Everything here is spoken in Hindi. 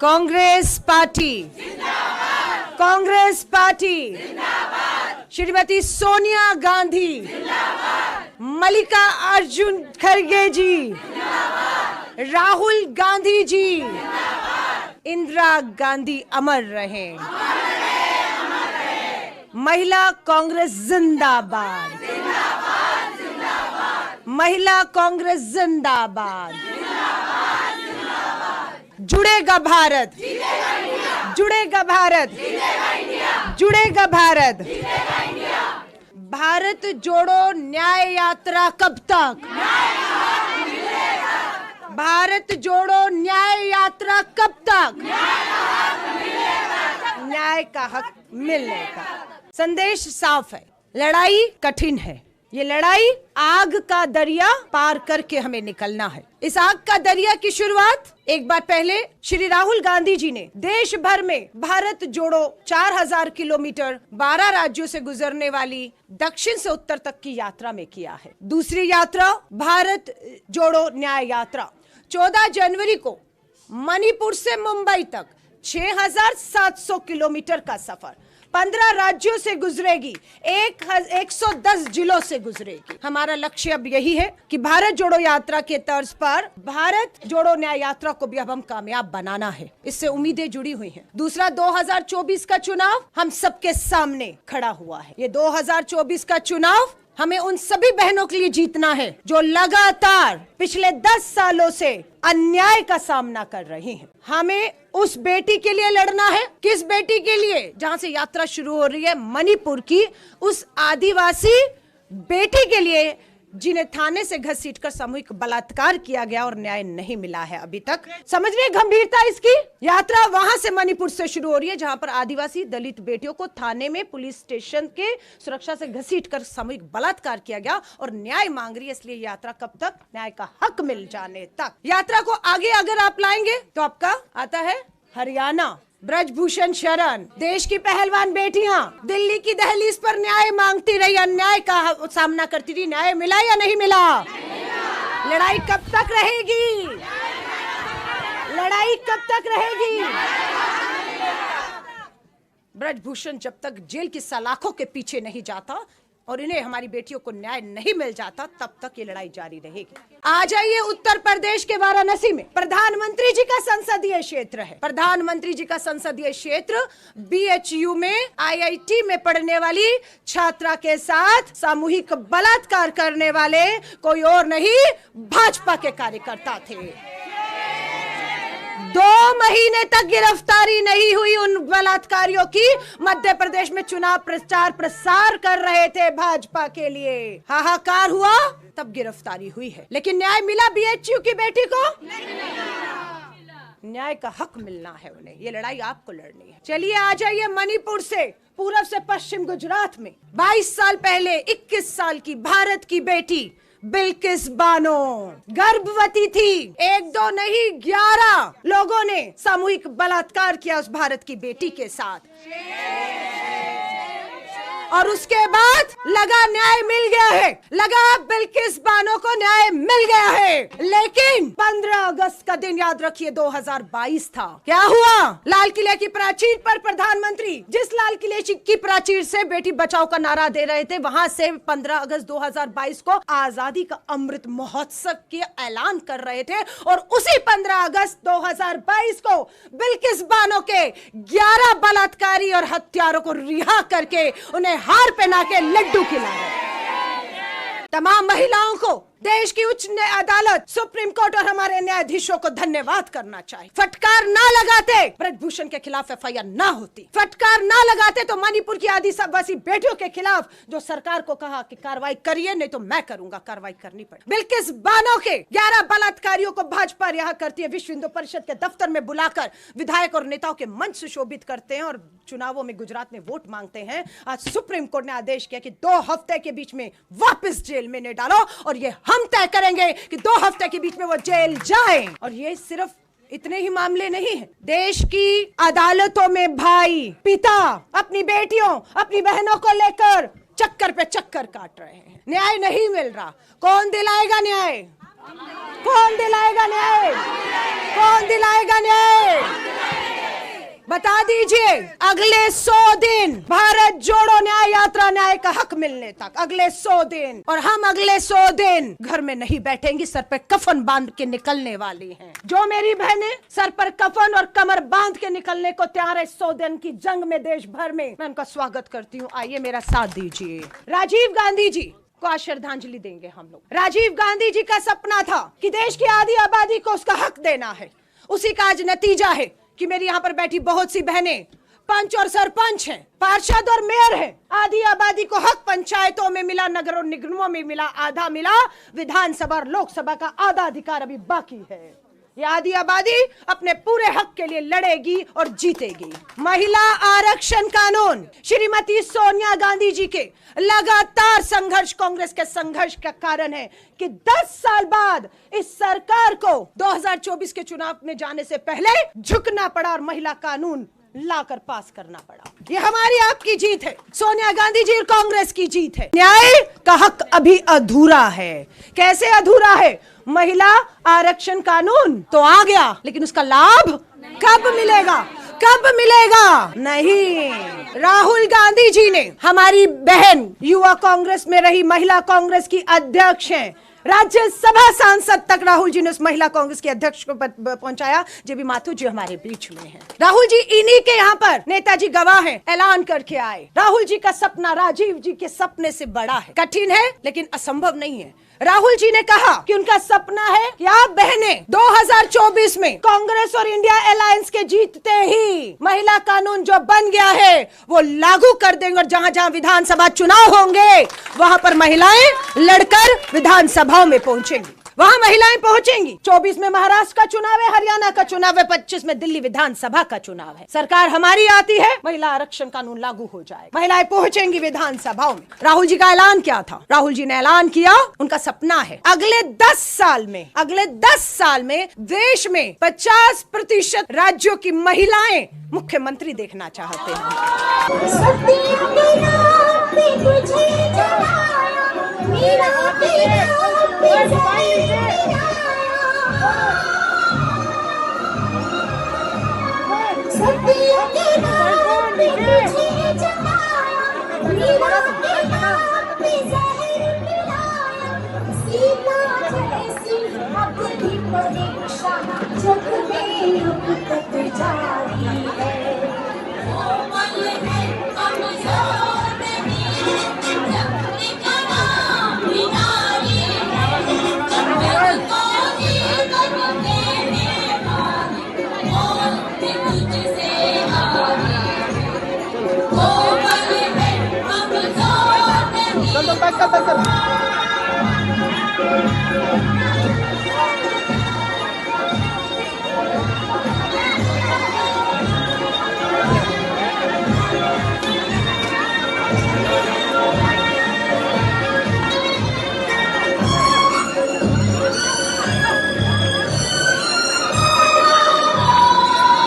कांग्रेस पार्टी जिंदाबाद, कांग्रेस पार्टी जिंदाबाद, श्रीमती सोनिया गांधी जिंदाबाद, मल्लिका अर्जुन खड़गे जी जिंदाबाद, राहुल गांधी जी जिंदाबाद, इंदिरा गांधी अमर रहे, अमर रहे, महिला कांग्रेस जिंदाबाद, जिंदाबाद, जिंदाबाद, महिला कांग्रेस जिंदाबाद, जिंदाबाद, जिंदाबाद, जुड़ेगा भारत, जीतेगा इंडिया, जुड़ेगा भारत, जीतेगा इंडिया, जुड़ेगा भारत। जीतेगा इंडिया। भारत जोड़ो न्याय यात्रा कब तक? भारत जोड़ो न्याय यात्रा कब तक? न्याय का हक मिलने का। संदेश साफ है, लड़ाई कठिन है। ये लड़ाई आग का दरिया पार करके हमें निकलना है। इस आग का दरिया की शुरुआत एक बार पहले श्री राहुल गांधी जी ने देश भर में भारत जोड़ो 4000 किलोमीटर 12 राज्यों से गुजरने वाली दक्षिण से उत्तर तक की यात्रा में किया है। दूसरी यात्रा भारत जोड़ो न्याय यात्रा 14 जनवरी को मणिपुर से मुंबई तक 6700 किलोमीटर का सफर 15 राज्यों से गुजरेगी, 110 जिलों से गुजरेगी। हमारा लक्ष्य अब यही है कि भारत जोड़ो यात्रा के तर्ज पर भारत जोड़ो न्याय यात्रा को भी अब हम कामयाब बनाना है। इससे उम्मीदें जुड़ी हुई हैं। दूसरा, 2024 का चुनाव हम सबके सामने खड़ा हुआ है। ये 2024 का चुनाव हमें उन सभी बहनों के लिए जीतना है जो लगातार पिछले 10 सालों से अन्याय का सामना कर रही हैं। हमें उस बेटी के लिए लड़ना है। किस बेटी के लिए? जहां से यात्रा शुरू हो रही है, मणिपुर की उस आदिवासी बेटी के लिए जिन्हें थाने से घसीटकर सामूहिक बलात्कार किया गया और न्याय नहीं मिला है अभी तक। समझ रहे गंभीरता इसकी? यात्रा वहां से मणिपुर से शुरू हो रही है जहां पर आदिवासी दलित बेटियों को थाने में पुलिस स्टेशन के सुरक्षा से घसीटकर सामूहिक बलात्कार किया गया और न्याय मांग रही है। इसलिए यात्रा कब तक? न्याय का हक मिल जाने तक। यात्रा को आगे अगर आप लाएंगे तो आपका आता है हरियाणा, ब्रजभूषण शरण, देश की पहलवान बेटियां दिल्ली की दहलीज पर न्याय मांगती रही, अन्याय का सामना करती रही। न्याय मिला या नहीं मिला? लड़ाई कब तक रहेगी? लड़ाई कब तक रहेगी? ब्रजभूषण जब तक जेल की सलाखों के पीछे नहीं जाता और इन्हें, हमारी बेटियों को न्याय नहीं मिल जाता, तब तक ये लड़ाई जारी रहेगी। आ जाइए उत्तर प्रदेश के वाराणसी में प्रधानमंत्री जी का संसदीय क्षेत्र है। प्रधानमंत्री जी का संसदीय क्षेत्र BHU में IIT में पढ़ने वाली छात्रा के साथ सामूहिक बलात्कार करने वाले कोई और नहीं, भाजपा के कार्यकर्ता थे। 2 महीने तक गिरफ्तारी नहीं हुई उन बलात्कारियों की। मध्य प्रदेश में चुनाव प्रचार प्रसार कर रहे थे भाजपा के लिए। हाहाकार हुआ, तब गिरफ्तारी हुई है। लेकिन न्याय मिला BHU की बेटी को? न्याय का हक मिलना है उन्हें। ये लड़ाई आपको लड़नी है। चलिए आ जाइए मणिपुर से पूरब से पश्चिम गुजरात में 22 साल पहले 21 साल की भारत की बेटी बिल्किस बानो गर्भवती थी। 1-2 नहीं, 11 लोगों ने सामूहिक बलात्कार किया उस भारत की बेटी के साथ और उसके बाद लगा न्याय मिल गया है, लगा बिल्किस बानो को न्याय मिल गया है। लेकिन 15 अगस्त का दिन याद रखिए 2022 था। क्या हुआ? लाल किले की प्राचीर पर प्रधानमंत्री जिस लाल किले की प्राचीर से बेटी बचाओ का नारा दे रहे थे, वहां से 15 अगस्त 2022 को आजादी का अमृत महोत्सव के ऐलान कर रहे थे और उसी 15 अगस्त 2022 को बिल्किस बानो के 11 बलात्कारी और हत्यारों को रिहा करके उन्हें हार पहना के लड्डू खिला रहे। तमाम महिलाओं को देश की उच्च अदालत, सुप्रीम कोर्ट और हमारे न्यायाधीशों को धन्यवाद करना चाहिए। फटकार ना लगाते ब्रजभूषण के खिलाफ FIR ना होती। फटकार ना लगाते तो मणिपुर की आदिवासी बेटियों के खिलाफ जो सरकार को कहा कि कार्रवाई करिए, नहीं तो मैं करूंगा, कार्रवाई करनी पड़े। बिल्किस बानो के 11 बलात्कारियों को भाजपा रिहा करती है। विश्व हिंदू परिषद के दफ्तर में बुलाकर विधायक और नेताओं के मंच सुशोभित करते हैं और चुनावों में गुजरात में वोट मांगते हैं। आज सुप्रीम कोर्ट ने आदेश किया कि 2 हफ्ते के बीच में वापस जेल में न डालो और ये हम तय करेंगे कि 2 हफ्ते के बीच में वो जेल जाए। और ये सिर्फ इतने ही मामले नहीं हैं। देश की अदालतों में भाई पिता अपनी बेटियों, अपनी बहनों को लेकर चक्कर पे चक्कर काट रहे हैं। न्याय नहीं मिल रहा। कौन दिलाएगा न्याय? कौन दिलाएगा न्याय? कौन दिलाएगा न्याय? दीजिए अगले 100 दिन भारत जोड़ो न्याय यात्रा, न्याय का हक मिलने तक अगले 100 दिन। और हम अगले 100 दिन घर में नहीं बैठेंगी, सर पे कफन बांध के निकलने वाली हैं। जो मेरी बहनें सर पर कफन और कमर बांध के निकलने को तैयार है 100 दिन की जंग में देश भर में, मैं उनका स्वागत करती हूँ। आइए मेरा साथ दीजिए। राजीव गांधी जी को आज श्रद्धांजलि देंगे हम लोग। राजीव गांधी जी का सपना था कि देश की आधी आबादी को उसका हक देना है। उसी का आज नतीजा है कि मेरी यहाँ पर बैठी बहुत सी बहनें पंच और सरपंच हैं, पार्षद और मेयर हैं। आधी आबादी को हक पंचायतों में मिला, नगर और निगमों में मिला, आधा मिला। विधानसभा और लोकसभा का आधा अधिकार अभी बाकी है। ये आधी आबादी अपने पूरे हक के लिए लड़ेगी और जीतेगी। महिला आरक्षण कानून श्रीमती सोनिया गांधी जी के लगातार संघर्ष, कांग्रेस के संघर्ष का कारण है कि 10 साल बाद इस सरकार को 2024 के चुनाव में जाने से पहले झुकना पड़ा और महिला कानून लाकर पास करना पड़ा। ये हमारी आपकी जीत है, सोनिया गांधी जी और कांग्रेस की जीत है। न्याय का हक अभी अधूरा है। कैसे अधूरा है? महिला आरक्षण कानून तो आ गया, लेकिन उसका लाभ कब मिलेगा? कब मिलेगा? नहीं। राहुल गांधी जी ने, हमारी बहन युवा कांग्रेस में रही महिला कांग्रेस की अध्यक्ष हैं, राज्यसभा सांसद तक राहुल जी ने उस महिला कांग्रेस के अध्यक्ष को पहुंचाया। जेबी माथुर जी हमारे बीच में हैं। राहुल जी इन्हीं के यहाँ पर नेताजी गवाह हैं, ऐलान करके आए। राहुल जी का सपना राजीव जी के सपने से बड़ा है। कठिन है लेकिन असंभव नहीं है। राहुल जी ने कहा कि उनका सपना है कि आप बहनें 2024 में कांग्रेस और इंडिया अलायंस के जीतते ही महिला कानून जो बन गया है वो लागू कर देंगे और जहां जहां विधानसभा चुनाव होंगे वहां पर महिलाएं लड़कर विधानसभाओं में पहुंचेंगी, वहां महिलाएं पहुंचेंगी। 24 में महाराष्ट्र का चुनाव है, हरियाणा का चुनाव है, 25 में दिल्ली विधानसभा का चुनाव है। सरकार हमारी आती है, महिला आरक्षण कानून लागू हो जाएगा, महिलाएं पहुंचेंगी विधानसभाओं में। राहुल जी का ऐलान क्या था? राहुल जी ने ऐलान किया, उनका सपना है अगले 10 साल में देश में 50% राज्यों की महिलाएं मुख्यमंत्री देखना चाहते हैं।